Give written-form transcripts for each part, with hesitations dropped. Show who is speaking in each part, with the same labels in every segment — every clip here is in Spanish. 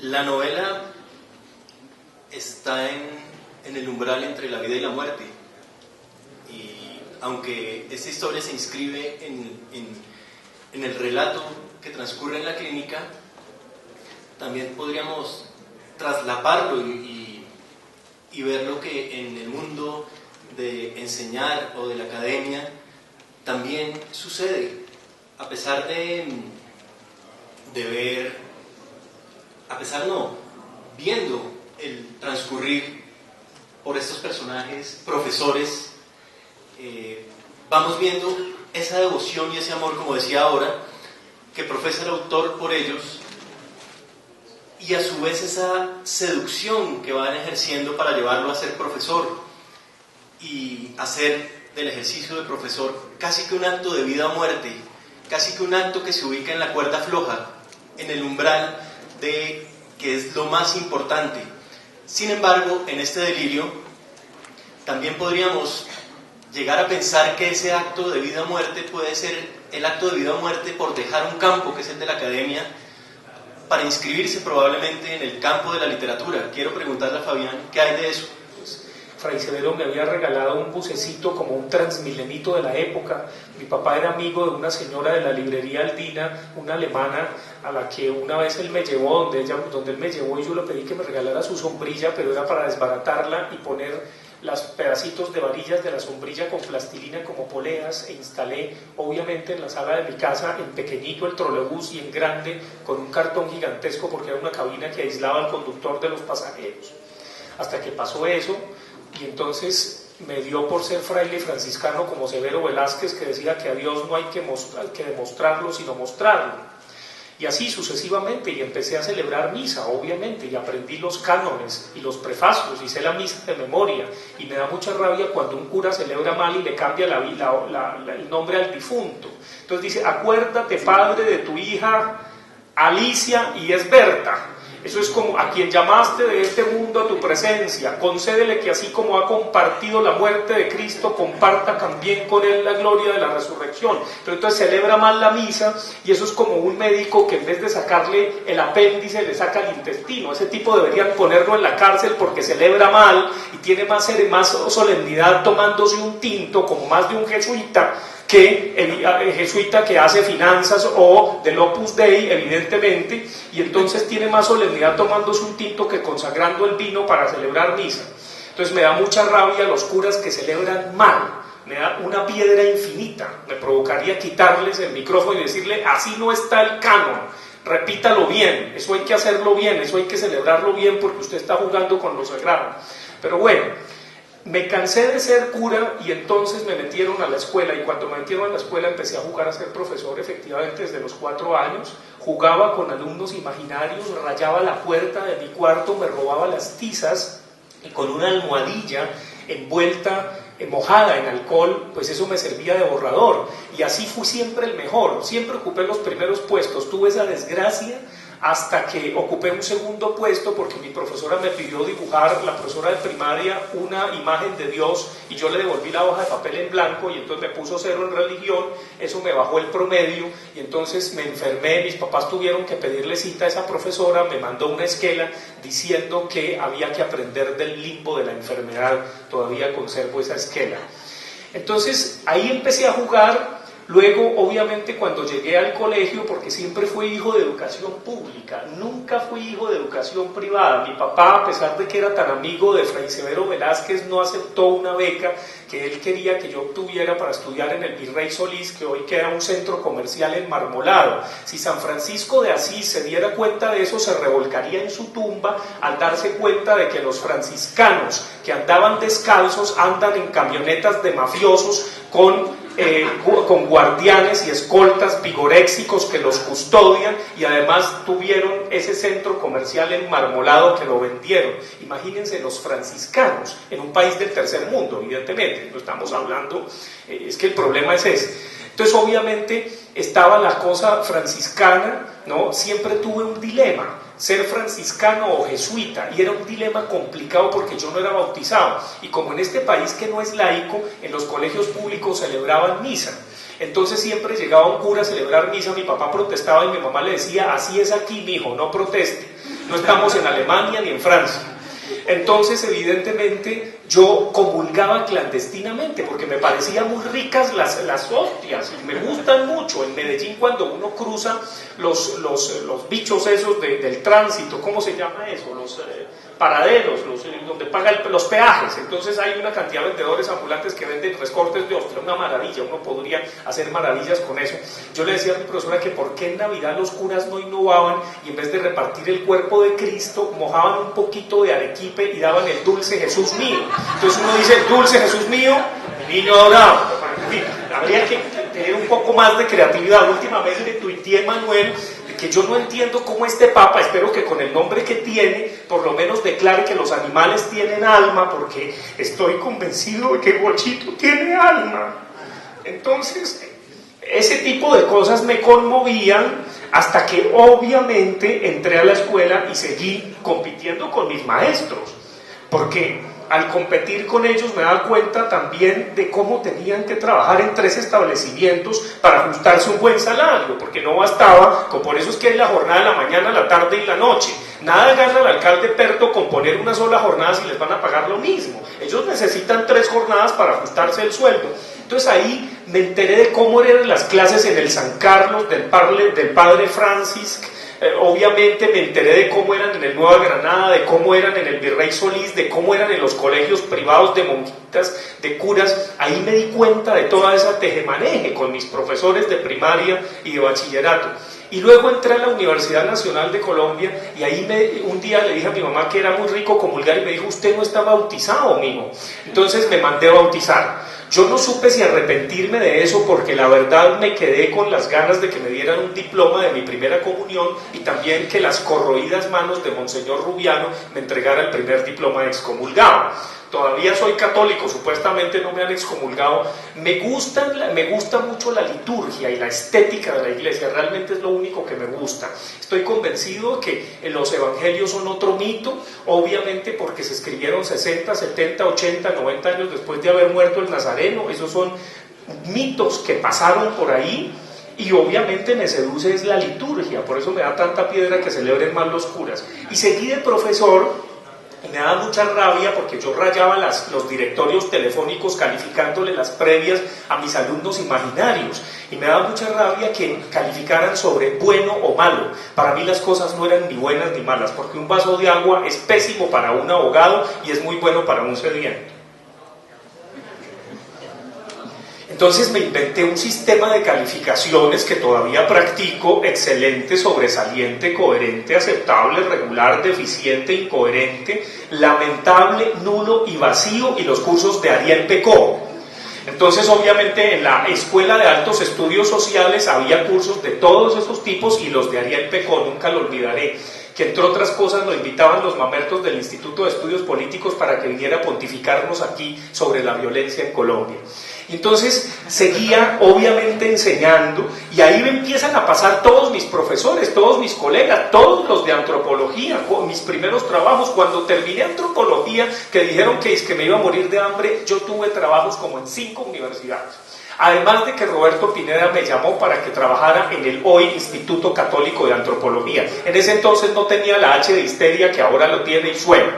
Speaker 1: La novela está en el umbral entre la vida y la muerte, y aunque esta historia se inscribe en el relato que transcurre en la clínica, también podríamos traslaparlo y ver lo que en el mundo de enseñar o de la academia también sucede, a pesar de ver, viendo el transcurrir por estos personajes, profesores, vamos viendo esa devoción y ese amor, como decía ahora, que profesa el autor por ellos, y a su vez esa seducción que van ejerciendo para llevarlo a ser profesor y hacer del ejercicio de profesor casi que un acto de vida o muerte, casi que un acto que se ubica en la cuerda floja, en el umbral de que es lo más importante. Sin embargo, en este delirio también podríamos llegar a pensar que ese acto de vida o muerte puede ser el acto de vida o muerte por dejar un campo que es el de la academia para inscribirse probablemente en el campo de la literatura. Quiero preguntarle a Fabián, ¿qué hay de eso?
Speaker 2: Fray Severo me había regalado un bucecito como un transmilenito de la época. Mi papá era amigo de una señora de la librería Aldina, una alemana, a la que una vez él me llevó, donde él me llevó, y yo le pedí que me regalara su sombrilla, pero era para desbaratarla y poner los pedacitos de varillas de la sombrilla con plastilina como poleas, e instalé obviamente en la sala de mi casa, en pequeñito el trolebús y en grande con un cartón gigantesco, porque era una cabina que aislaba al conductor de los pasajeros. Hasta que pasó eso, y entonces me dio por ser fraile franciscano como Severo Velázquez, que decía que a Dios no hay que demostrarlo, sino mostrarlo. Y así sucesivamente, y empecé a celebrar misa, obviamente, y aprendí los cánones y los prefacios, y sé la misa de memoria, y me da mucha rabia cuando un cura celebra mal y le cambia el nombre al difunto. Entonces dice, acuérdate, padre, de tu hija Alicia y Esberta. Eso es como a quien llamaste de este mundo a tu presencia, concédele que así como ha compartido la muerte de Cristo, comparta también con él la gloria de la resurrección. Pero entonces celebra mal la misa, y eso es como un médico que en vez de sacarle el apéndice le saca el intestino. Ese tipo deberían ponerlo en la cárcel porque celebra mal y tiene más solemnidad tomándose un tinto, como más de un jesuita, que el jesuita que hace finanzas o del Opus Dei, evidentemente, y entonces tiene más solemnidad tomándose un tinto que consagrando el vino para celebrar misa. Entonces me da mucha rabia los curas que celebran mal, me da una piedra infinita, me provocaría quitarles el micrófono y decirle, así no está el canon, repítalo bien, eso hay que hacerlo bien, eso hay que celebrarlo bien porque usted está jugando con lo sagrado. Pero bueno, me cansé de ser cura y entonces me metieron a la escuela, y cuando me metieron a la escuela empecé a jugar a ser profesor, efectivamente desde los 4 años, jugaba con alumnos imaginarios, rayaba la puerta de mi cuarto, me robaba las tizas y con una almohadilla envuelta, mojada en alcohol, pues eso me servía de borrador, y así fui siempre el mejor, siempre ocupé los primeros puestos. Tuve esa desgracia hasta que ocupé un segundo puesto porque mi profesora me pidió dibujar, la profesora de primaria, una imagen de Dios, y yo le devolví la hoja de papel en blanco, y entonces me puso 0 en religión, eso me bajó el promedio, y entonces me enfermé. Mis papás tuvieron que pedirle cita a esa profesora, me mandó una esquela diciendo que había que aprender del limbo de la enfermedad, todavía conservo esa esquela. Entonces ahí empecé a jugar. Luego, obviamente, cuando llegué al colegio, porque siempre fui hijo de educación pública, nunca fui hijo de educación privada. Mi papá, a pesar de que era tan amigo de Fray Severo Velázquez, no aceptó una beca que él quería que yo obtuviera para estudiar en el Virrey Solís, que hoy queda un centro comercial en Marmolado. Si San Francisco de Asís se diera cuenta de eso, se revolcaría en su tumba al darse cuenta de que los franciscanos que andaban descalzos andan en camionetas de mafiosos con guardianes y escoltas vigoréxicos que los custodian, y además tuvieron ese centro comercial en Marmolado que lo vendieron. Imagínense los franciscanos en un país del tercer mundo, evidentemente, no estamos hablando, es que el problema es ese. Entonces obviamente estaba la cosa franciscana, ¿no? Siempre tuve un dilema, ser franciscano o jesuita, y era un dilema complicado porque yo no era bautizado, y como en este país que no es laico, en los colegios públicos celebraban misa, entonces siempre llegaba un cura a celebrar misa, mi papá protestaba y mi mamá le decía, así es aquí, mijo, no proteste. no estamos en Alemania ni en Francia. Entonces, evidentemente, yo comulgaba clandestinamente porque me parecían muy ricas las hostias y me gustan mucho. En Medellín, cuando uno cruza los bichos esos del tránsito, ¿cómo se llama eso? Los paraderos, donde pagan los peajes. Entonces hay una cantidad de vendedores ambulantes que venden recortes de hostia, una maravilla, uno podría hacer maravillas con eso. Yo le decía a mi profesora que por qué en Navidad los curas no innovaban y en vez de repartir el cuerpo de Cristo, mojaban un poquito de arequipe y daban el dulce Jesús mío. Entonces uno dice, dulce Jesús mío, mi niño adorado. En fin, habría que tener un poco más de creatividad. Últimamente le tuiteé, Manuel, que yo no entiendo cómo este Papa, espero que con el nombre que tiene, por lo menos declare que los animales tienen alma, porque estoy convencido de que Bochito tiene alma. Entonces, ese tipo de cosas me conmovían hasta que obviamente entré a la escuela y seguí compitiendo con mis maestros, porque al competir con ellos me daba cuenta también de cómo tenían que trabajar en 3 establecimientos para ajustarse un buen salario, porque no bastaba, por eso es que hay la jornada de la mañana, la tarde y la noche. Nada gana el alcalde Perto con poner una sola jornada si les van a pagar lo mismo. Ellos necesitan 3 jornadas para ajustarse el sueldo. Entonces ahí me enteré de cómo eran las clases en el San Carlos del padre Francis. Obviamente me enteré de cómo eran en el Nueva Granada, de cómo eran en el Virrey Solís, de cómo eran en los colegios privados de monjitas, de curas. Ahí me di cuenta de toda esa tejemaneje con mis profesores de primaria y de bachillerato. Y luego entré a la Universidad Nacional de Colombia y ahí un día le dije a mi mamá que era muy rico comulgar y me dijo, usted no está bautizado, mijo. Entonces me mandé a bautizar. Yo no supe si arrepentirme de eso porque la verdad me quedé con las ganas de que me dieran un diploma de mi primera comunión y también que las corroídas manos de Monseñor Rubiano me entregara el primer diploma de excomulgado. Todavía soy católico, supuestamente no me han excomulgado. Me gusta mucho la liturgia y la estética de la iglesia, realmente es lo único que me gusta. Estoy convencido que los evangelios son otro mito, obviamente porque se escribieron 60, 70, 80, 90 años después de haber muerto el Nazareno. Esos son mitos que pasaron por ahí. Y obviamente me seduce es la liturgia, por eso me da tanta piedra que celebren más los curas. Y seguí de profesor. Y me daba mucha rabia porque yo rayaba los directorios telefónicos calificándole las previas a mis alumnos imaginarios. Y me daba mucha rabia que calificaran sobre bueno o malo. Para mí las cosas no eran ni buenas ni malas, porque un vaso de agua es pésimo para un ahogado y es muy bueno para un sediento. Entonces me inventé un sistema de calificaciones que todavía practico: excelente, sobresaliente, coherente, aceptable, regular, deficiente, incoherente, lamentable, nulo y vacío, y los cursos de Ariel Pecó. Entonces obviamente en la Escuela de Altos Estudios Sociales había cursos de todos esos tipos y los de Ariel Pecó, nunca lo olvidaré, que entre otras cosas lo invitaban los mamertos del Instituto de Estudios Políticos para que viniera a pontificarnos aquí sobre la violencia en Colombia. Entonces seguía obviamente enseñando y ahí me empiezan a pasar todos mis profesores, todos mis colegas, todos los de antropología, mis primeros trabajos. Cuando terminé antropología, que dijeron que me iba a morir de hambre, yo tuve trabajos como en 5 universidades. Además de que Roberto Pineda me llamó para que trabajara en el hoy Instituto Católico de Antropología. En ese entonces no tenía la H de histeria que ahora lo tiene y suena.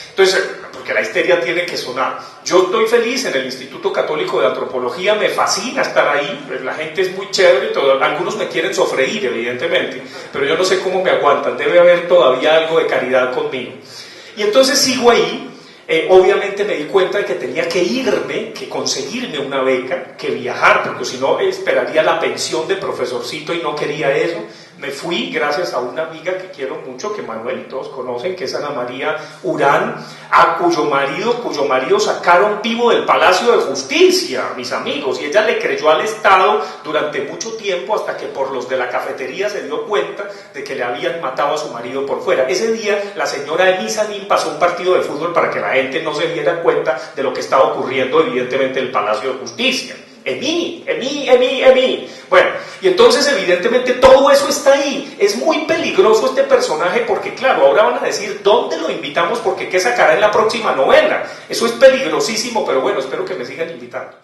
Speaker 2: Entonces, porque la histeria tiene que sonar. Yo estoy feliz en el Instituto Católico de Antropología, me fascina estar ahí, la gente es muy chévere, algunos me quieren sofreír evidentemente, pero yo no sé cómo me aguantan, debe haber todavía algo de caridad conmigo. Y entonces sigo ahí. Obviamente me di cuenta de que tenía que irme, que conseguirme una beca, que viajar, porque si no esperaría la pensión de profesorcito y no quería eso. Me fui gracias a una amiga que quiero mucho, que Manuel y todos conocen, que es Ana María Urán, a cuyo marido sacaron vivo del Palacio de Justicia, mis amigos, y ella le creyó al Estado durante mucho tiempo hasta que por los de la cafetería se dio cuenta de que le habían matado a su marido por fuera. Ese día la señora Emisanín pasó un partido de fútbol para que la gente no se diera cuenta de lo que estaba ocurriendo evidentemente en el Palacio de Justicia. Emi. Bueno, y entonces evidentemente todo eso está ahí. Es muy peligroso este personaje porque claro, ahora van a decir ¿dónde lo invitamos? Porque ¿qué sacará en la próxima novela? Eso es peligrosísimo, pero bueno, espero que me sigan invitando.